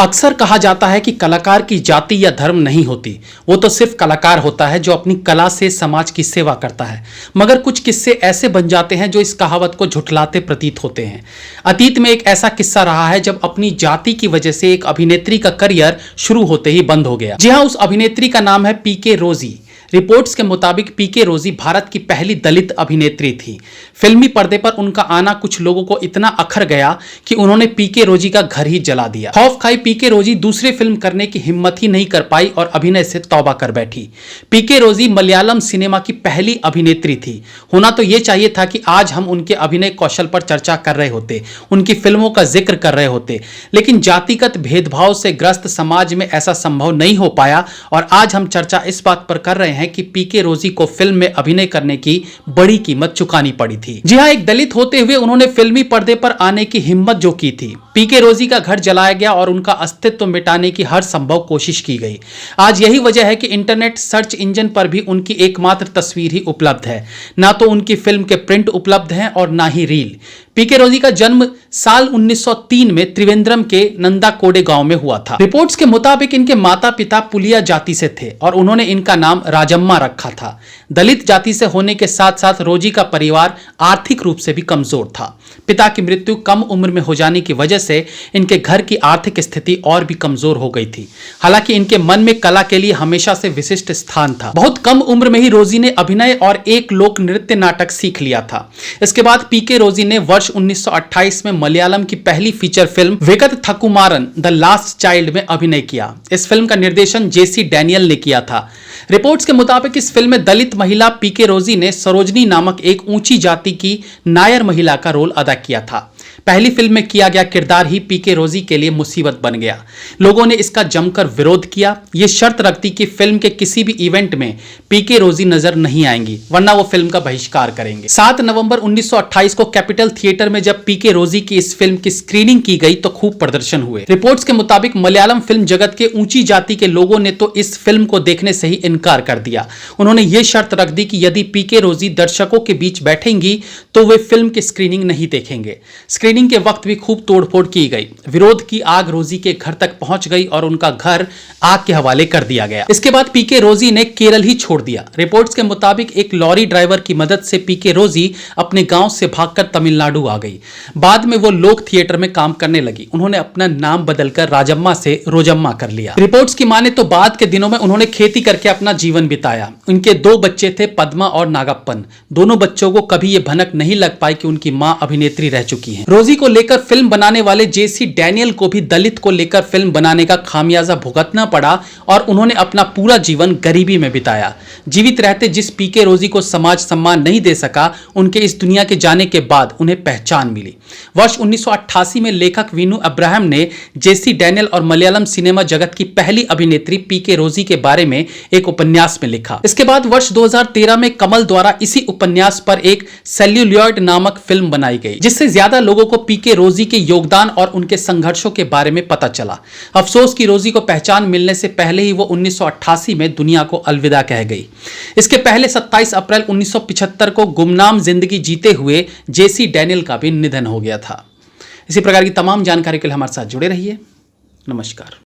अक्सर कहा जाता है कि कलाकार की जाति या धर्म नहीं होती, वो तो सिर्फ कलाकार होता है जो अपनी कला से समाज की सेवा करता है। मगर कुछ किस्से ऐसे बन जाते हैं जो इस कहावत को झुठलाते प्रतीत होते हैं। अतीत में एक ऐसा किस्सा रहा है जब अपनी जाति की वजह से एक अभिनेत्री का करियर शुरू होते ही बंद हो गया। जी हाँ, उस अभिनेत्री का नाम है पीके रोजी। रिपोर्ट्स के मुताबिक पीके रोजी भारत की पहली दलित अभिनेत्री थी। फिल्मी पर्दे पर उनका आना कुछ लोगों को इतना अखर गया कि उन्होंने पीके रोजी का घर ही जला दिया। खौफ खाई पीके रोजी दूसरी फिल्म करने की हिम्मत ही नहीं कर पाई और अभिनय से तौबा कर बैठी। पीके रोजी मलयालम सिनेमा की पहली अभिनेत्री थी। होना तो यह चाहिए था कि आज हम उनके अभिनय कौशल पर चर्चा कर रहे होते, उनकी फिल्मों का जिक्र कर रहे होते, लेकिन जातिगत भेदभाव से ग्रस्त समाज में ऐसा संभव नहीं हो पाया और आज हम चर्चा इस बात पर कर रहे हैं कि पीके रोजी को फिल्म में अभिनय करने की बड़ी कीमत चुकानी पड़ी थी। जी हां, एक दलित होते हुए उन्होंने फिल्मी पर्दे पर आने की हिम्मत जो की थी। पीके रोजी का घर जलाया गया और उनका अस्तित्व मिटाने की हर संभव कोशिश की गई। आज यही वजह है कि इंटरनेट सर्च इंजन पर भी उनकी एकमात्र तस्वीर ही उपलब्ध है। ना तो उनकी फिल्म के प्रिंट उपलब्ध हैं और ना ही रील। पीके रोजी का जन्म साल 1903 में त्रिवेंद्रम के नंदाकोडे गांव में हुआ था। रिपोर्ट्स के मुताबिक इनके माता पिता पुलिया जाति से थे और उन्होंने इनका नाम राजम्मा रखा था। दलित जाति से होने के साथ साथ रोजी का परिवार आर्थिक रूप से भी कमजोर था। पिता की मृत्यु कम उम्र में हो जाने की वजह से इनके घर की आर्थिक स्थिति और भी कमजोर हो गई थी। हालांकि इनके मन में कला के लिए हमेशा से विशिष्ट स्थान था। बहुत कम उम्र में ही रोजी ने अभिनय और एक लोक नृत्य नाटक सीख लिया था। इसके बाद पीके रोजी ने वर्ष 1928 में मलयालम की पहली feature film Vigathakumaran the last child में अभिनय किया। इस फिल्म का निर्देशन जेसी डैनियल ने किया था। रिपोर्ट्स के मुताबिक इस फिल्म में दलित महिला पीके रोजी ने सरोजनी नामक एक ऊंची जाति की नायर महिला का रोल अदा किया था। पहली फिल्म में किया गया किरदार ही पीके रोजी के लिए मुसीबत बन गया। लोगों ने इसका जमकर विरोध किया। यह शर्त रखती कि फिल्म के किसी भी इवेंट में पीके रोजी नजर नहीं आएंगी, वरना वो फिल्म का बहिष्कार करेंगे। 7 नवंबर 1928 को कैपिटल थिएटर में जब पीके रोजी की इस फिल्म की स्क्रीनिंग की गई तो खूब प्रदर्शन हुए। रिपोर्ट्स के मुताबिक मलयालम फिल्म जगत के ऊंची जाति के लोगों ने तो इस फिल्म को देखने से ही इनकार कर दिया। उन्होंने ये शर्त रख दी कि यदि पीके रोजी दर्शकों के बीच बैठेंगी तो वे फिल्म की स्क्रीनिंग नहीं देखेंगे। स्क्रीनिंग के वक्त भी खूब तोड़फोड़ की गई। विरोध की आग रोजी के घर तक पहुंच गई और उनका घर आग के हवाले कर दिया गया। इसके बाद पीके रोजी ने केरल ही छोड़ दिया। रिपोर्ट्स के मुताबिक एक लॉरी ड्राइवर की मदद से पीके रोजी अपने गांव से भागकर तमिलनाडु आ गई। बाद में वो लोक थिएटर में काम करने लगी। उन्होंने अपना नाम बदलकर राजम्मा से रोजम्मा कर लिया। रिपोर्ट्स की माने तो बाद के दिनों में उन्होंने खेती करके अपना जीवन बिताया। उनके 2 बच्चे थे, पद्मा और नागप्पन। दोनों बच्चों को कभी यह भनक नहीं लग पाई कि उनकी मां अभिनेत्री रह चुकी हैं। रोजी को लेकर फिल्म बनाने वाले जेसी डैनियल को भी दलित को लेकर फिल्म बनाने का खामियाजा भुगतना पड़ा और उन्होंने अपना पूरा जीवन गरीबी में बिताया। जीवित रहते जिस पीके रोजी को समाज सम्मान नहीं दे सका, उनके इस दुनिया के जाने के बाद उन्हें पहचान मिली। वर्ष 1988 में लेखक वीनू अब्राहम ने जेसी डैनियल और मलयालम सिनेमा जगत की पहली अभिनेत्री पीके रोजी के बारे में एक उपन्यास में लिखा। इसके बाद वर्ष 2013 में कमल द्वारा इसी उपन्यास पर एक सेल्यूलॉइड नामक फिल्म बनाई गई, जिससे ज्यादा लोगों को पीके रोजी के योगदान और उनके संघर्षों के बारे में पता चला। अफसोस कि रोजी को पहचान मिलने से पहले ही वो 1988 में दुनिया को अलविदा कह गई। इसके पहले 27 अप्रैल 1975 को गुमनाम जिंदगी जीते हुए जेसी डैनियल का भी निधन हो गया था। इसी प्रकार की तमाम जानकारी के लिए हमारे साथ जुड़े रहिए। नमस्कार।